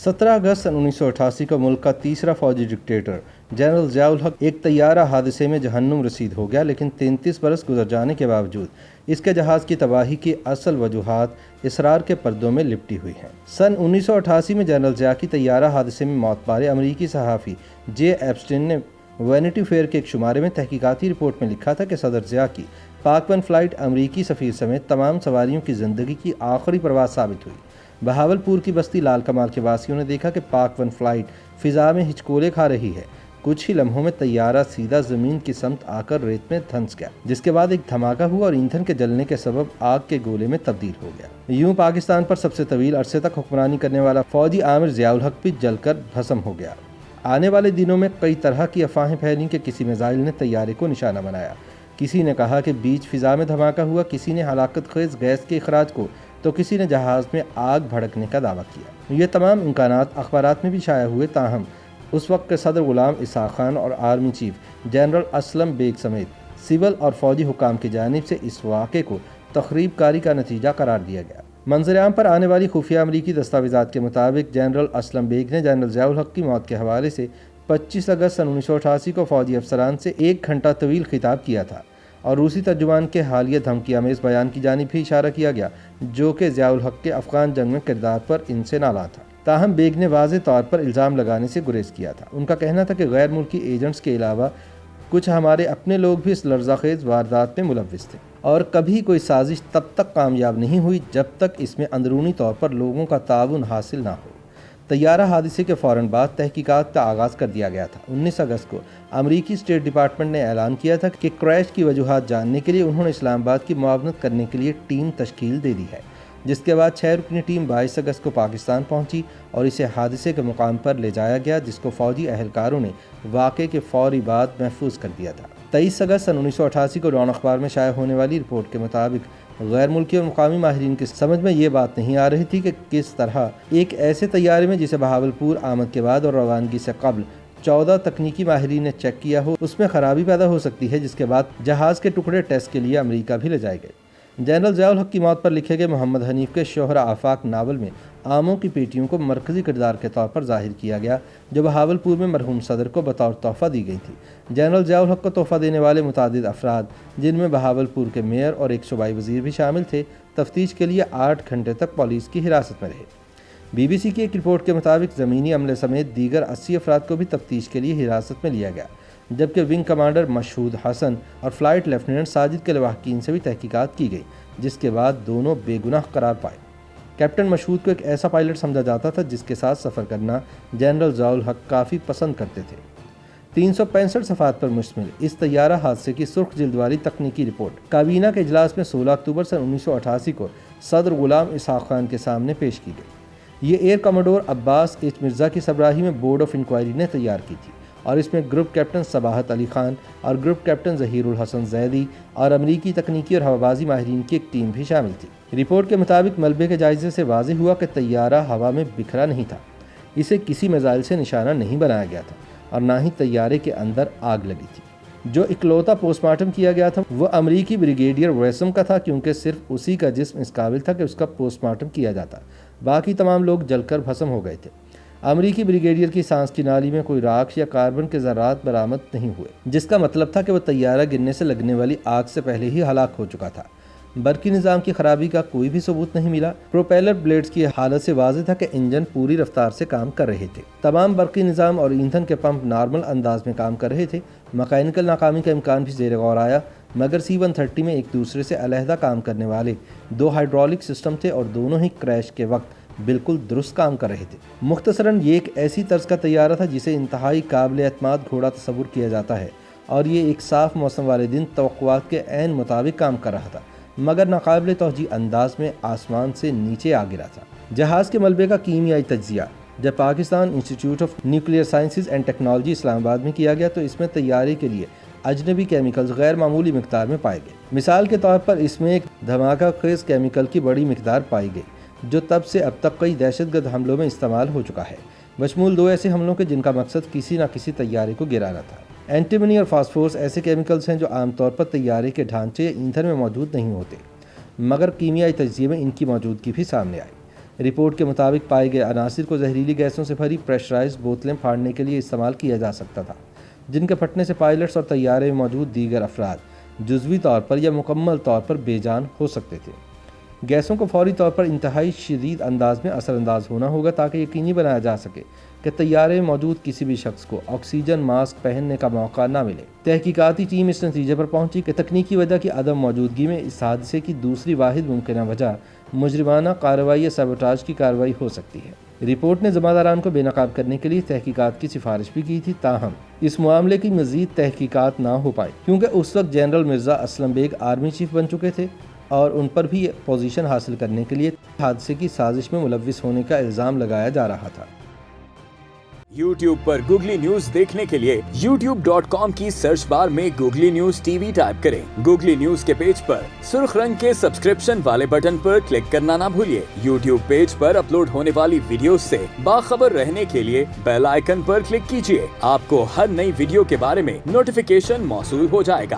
17 अगस्त सन 1988 को मुल्क का तीसरा फौजी डिक्टेटर जनरल ज़ियाउल हक एक तैयारा हादसे में जहन्नुम रसीद हो गया, लेकिन 33 बरस गुजर जाने के बावजूद इसके जहाज़ की तबाही की असल वजूहात इसरार के पर्दों में लिपटी हुई हैं। सन 1988 में जनरल ज़िया की तैयारा हादसे में मौत पाए अमरीकी सहाफ़ी जे एप्स्टीन ने वैनिटी फेयर के एक शुमारे में तहकीकाती रिपोर्ट में लिखा था कि सदर ज़िया की पाक-1 फ़्लाइट अमरीकी सफ़ीर समेत तमाम सवारियों की ज़िंदगी की आखिरी परवाज़ साबित हुई। बहावलपुर की बस्ती लाल कमाल के वासियों ने देखा कि पाक-1 फ़्लाइट फ़िज़ा में हिचकोले खा रही है। कुछ ही लम्हों में तैयारा सीधा ज़मीन की समत आकर रेत में धंस गया, जिसके बाद एक धमाका हुआ और ईंधन के जलने के सबब आग के गोले में तब्दील हो गया। यूं पाकिस्तान पर सबसे तवील अरसे तक हुक्मरानी करने वाला फौजी आमिर ज़ियाउल हक भी जलकर भस्म हो गया। आने वाले दिनों में कई तरह की अफवाहें फैलीं कि किसी मिसाइल ने तैयारे को निशाना बनाया। किसी ने कहा कि बीच फ़िज़ा में धमाका हुआ, किसी ने हलाकत खेज़ गैस के इखराज को, तो किसी ने जहाज़ में आग भड़कने का दावा किया। ये तमाम इम्कानात अखबारात में भी शाया हुए, ताहम उस वक्त के सदर गुलाम इसहाक खान और army chief general Aslam Beg समेत सिविल और फौजी हुकाम की जानिब से इस वाक़े को तखरीब कारी का नतीजा करार दिया गया। मंजर-ए-आम पर आने वाली खुफिया अमरीकी दस्तावेज़ात के मुताबिक जनरल असलम बेग ने जनरल ज़ियाउल हक की मौत के हवाले से 25 अगस्त सन 1988 को फौजी अफसरान से 1 घंटा तवील खिताब किया था और रूसी तर्जुमान के हालिया धमकी आमेज़ बयान की जानिब भी इशारा किया गया, जो कि ज़ियाउल हक के अफ़गान जंग में किरदार पर इनसे नाला था। ताहम बेग ने वाज़े तौर पर इल्ज़ाम लगाने से गुरेज किया था। उनका कहना था कि गैर मुल्की एजेंट्स के अलावा कुछ हमारे अपने लोग भी इस लर्ज़ाखेज़ वारदात में मुलव्विस थे और कभी कोई साजिश तब तक कामयाब नहीं हुई जब तक इसमें अंदरूनी तौर पर लोगों का ताउन हासिल ना हो। तैयारा हादसे के फ़ौरन बाद तहकीकात का आगाज़ कर दिया गया था। 19 अगस्त को अमरीकी स्टेट डिपार्टमेंट ने ऐलान किया था कि क्रैश की वजूहात जानने के लिए उन्होंने इस्लामाबाद की मुआवनत करने के लिए टीम तश्कील दे दी है, जिसके बाद 6 रुकनी टीम 22 अगस्त को पाकिस्तान पहुंची और इसे हादसे के मुकाम पर ले जाया गया, जिसको फ़ौजी अहलकारों ने वाक़े के फ़ौरी बाद महफूज कर दिया था। 23 अगस्त सन 1988 को डॉन अखबार में शाया होने वाली रिपोर्ट के मुताबिक गैर मुल्की और मुकामी माहिरीन की समझ में ये बात नहीं आ रही थी कि किस तरह एक ऐसे तैयारे में जिसे बहावलपुर आमद के बाद और रवानगी से कबल 14 तकनीकी माहिरीन ने चेक किया हो, उसमें ख़राबी पैदा हो सकती है, जिसके बाद जहाज़ के टुकड़े टेस्ट के लिए अमरीका भी ले जाए गए। जनरल ज़ियाउल हक की मौत पर लिखे गए मोहम्मद हनीफ के शोहरा आफाक नावल में आमों की पेटियों को मरकज़ी किरदार के तौर पर ज़ाहिर किया गया, जो बहावलपुर में मरहूम सदर को बतौर तोहफ़ा दी गई थी। जनरल ज़ियाउल हक को तोहफ़ा देने वाले मुतादिद अफराद, जिनमें बहावलपुर के मेयर और एक सूबाई वज़ीर भी शामिल थे, तफ्तीश के लिए 8 घंटे तक पुलिस की हिरासत में रहे। BBC की एक रिपोर्ट के मुताबिक ज़मीनी अमले समेत दीगर 80 अफराद को भी तफ्तीश के लिए हिरासत में लिया गया, जबकि विंग कमांडर मशहूद हसन और फ़्लाइट लेफ्टिनेंट साजिद के लवाहकीन से भी तहकीकात की गई, जिसके बाद दोनों बेगुनाह करार पाए। कैप्टन मशहूद को एक ऐसा पायलट समझा जाता था जिसके साथ सफ़र करना जनरल ज़ियाउल हक काफ़ी पसंद करते थे। 365 सफ़ात पर मुश्तमिल इस तैयारा हादसे की सुर्ख जिल्द वाली तकनीकी रिपोर्ट काबीना के इजलास में 16 अक्टूबर सन 1988 को सदर गुलाम इसहाक खान के सामने पेश की गई। ये air commodore Abbas H Mirza की सरबराही में बोर्ड ऑफ इंक्वायरी ने तैयार की थी और इसमें ग्रुप कैप्टन सबाहत अली खान और ग्रुप कैप्टन ज़हीरुल हसन ज़ैदी और अमरीकी तकनीकी और हवाबाजी माहिरीन की एक टीम भी शामिल थी। रिपोर्ट के मुताबिक मलबे के जायजे से वाज़ेह हुआ कि तैयारा हवा में बिखरा नहीं था, इसे किसी मिसाइल से निशाना नहीं बनाया गया था और ना ही तैयारे के अंदर आग लगी थी। जो इकलौता पोस्टमार्टम किया गया था वह अमरीकी ब्रिगेडियर वैसम का था, क्योंकि सिर्फ उसी का जिस्म इस काबिल था कि उसका पोस्टमार्टम किया जाता। बाकी तमाम लोग जलकर भस्म हो गए थे। अमरीकी ब्रिगेडियर की सांस की नाली में कोई राख या कार्बन के ज़रात बरामद नहीं हुए, जिसका मतलब था कि वह तैयारा गिरने से लगने वाली आग से पहले ही हलाक हो चुका था। बरकी निज़ाम की खराबी का कोई भी सबूत नहीं मिला। प्रोपेलर ब्लेड्स की हालत से वाज़ेह था कि इंजन पूरी रफ्तार से काम कर रहे थे। तमाम बरकी निज़ाम और ईंधन के पंप नॉर्मल अंदाज में काम कर रहे थे। मैकेनिकल नाकामी का इम्कान भी ज़ेर गौर आया, मगर C-130 में एक दूसरे से अलहदा काम करने वाले 2 हाइड्रोलिक सिस्टम थे और दोनों ही क्रैश के वक्त बिल्कुल दुरुस्त काम कर रहे थे। मुख्तसरन ये एक ऐसी तर्ज का तैयारा था जिसे इंतहाई काबिल एतमाद घोड़ा तस्वुर किया जाता है और ये एक साफ़ मौसम वाले दिन तवक्कुआत के ऐन मुताबिक काम कर रहा था, मगर नाकाबिल तौजीह अंदाज में आसमान से नीचे आ गिरा था। जहाज़ के मलबे का कीमियाई तज्जिया जब Pakistan institute of nuclear sciences and technology Islamabad में किया गया तो इसमें तैयारी के लिए अजनबी केमिकल्स गैर मामूली मिकदार में पाए गए। मिसाल के तौर पर इसमें एक धमाका खेज़ केमिकल की बड़ी मिकदार पाई गई, जो तब से अब तक कई दहशतगर्द हमलों में इस्तेमाल हो चुका है, बशमूल 2 ऐसे हमलों के जिनका मकसद किसी न किसी तैयारे को गिराना था। एंटीमनी और फास्फोरस ऐसे केमिकल्स हैं जो आमतौर पर तैयारे के ढांचे या ईंधन में मौजूद नहीं होते, मगर कीमियाई तज्जिए में इनकी मौजूदगी भी सामने आई। رپورٹ کے مطابق پائے گئے عناصر کو زہریلی گیسوں سے بھری پریشرائزڈ بوتلیں پھاڑنے کے لیے استعمال کیا جا سکتا تھا، جن کے پھٹنے سے پائلٹس اور طیارے میں موجود دیگر افراد جزوی طور پر یا مکمل طور پر بے جان ہو سکتے تھے۔ گیسوں کو فوری طور پر انتہائی شدید انداز میں اثر انداز ہونا ہوگا تاکہ یقینی بنایا جا سکے کہ طیارے میں موجود کسی بھی شخص کو آکسیجن ماسک پہننے کا موقع نہ ملے۔ تحقیقاتی ٹیم اس نتیجے پر پہنچی کہ تکنیکی وجہ کی عدم موجودگی میں اس حادثے کی دوسری واحد ممکنہ وجہ مجرمانہ کارروائی یا سیبوٹاژ کی کارروائی ہو سکتی ہے۔ رپورٹ نے ذمہ داران کو بے نقاب کرنے کے لیے تحقیقات کی سفارش بھی کی تھی، تاہم اس معاملے کی مزید تحقیقات نہ ہو پائی کیونکہ اس وقت general Mirza Aslam Beg army chief بن چکے تھے اور ان پر بھی پوزیشن حاصل کرنے کے لیے حادثے کی سازش میں ملوث ہونے کا الزام لگایا جا رہا تھا۔ YouTube پر گوگلی نیوز دیکھنے کے لیے youtube.com کی سرچ بار میں googly news T V type کریں۔ گوگلی نیوز کے پیج پر سرخ رنگ کے سبسکرپشن والے بٹن پر کلک کرنا نہ بھولیے۔ YouTube پیج پر اپلوڈ ہونے والی ویڈیوز سے باخبر رہنے کے لیے بیل آئیکن پر کلک کیجیے۔ آپ کو ہر نئی ویڈیو کے بارے میں نوٹیفیکیشن موصول ہو جائے گا۔